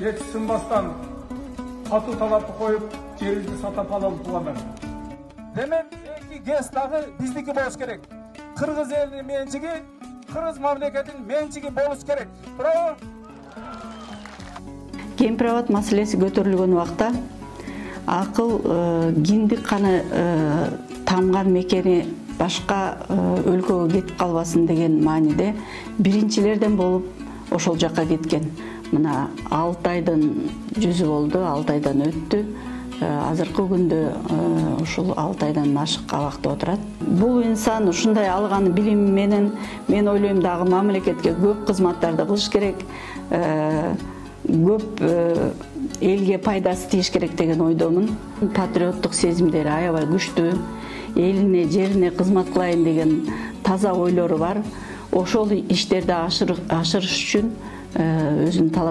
ет сынбастан катуу талапты коюп жерибизди сатап алалы тугандар. Демек эки ГЭС дагы биздики болуш керек. Кыргыз элинин менчиги, Кыргыз мамлекетинин менчиги болуш керек. Браво! Кемпирабад маселеси көтөрүлгөн убакта акыл киндик каны тамган мекени башка өлкөгө кетип калбасын деген мааниде биринчилерден болуп ошол жакка кеткен. Мына 6 айдын жүзү болду, 6 айдан өттү. Азыркы күндө ушул 6 айдан ашык абакта отурат. Бул инсан ушундай алган билими менен мен ойлойм дагы мамлекетке көп кызматтарды кылыш керек, көп элге пайдасы тийиш керек деген ойдомун. Патриоттук сезимдери аябай күчтүү, элине, жерине кызмат кылайын деген таза ойлору бар. Ошол иштерди ашырыш үчүн өзүнүн талап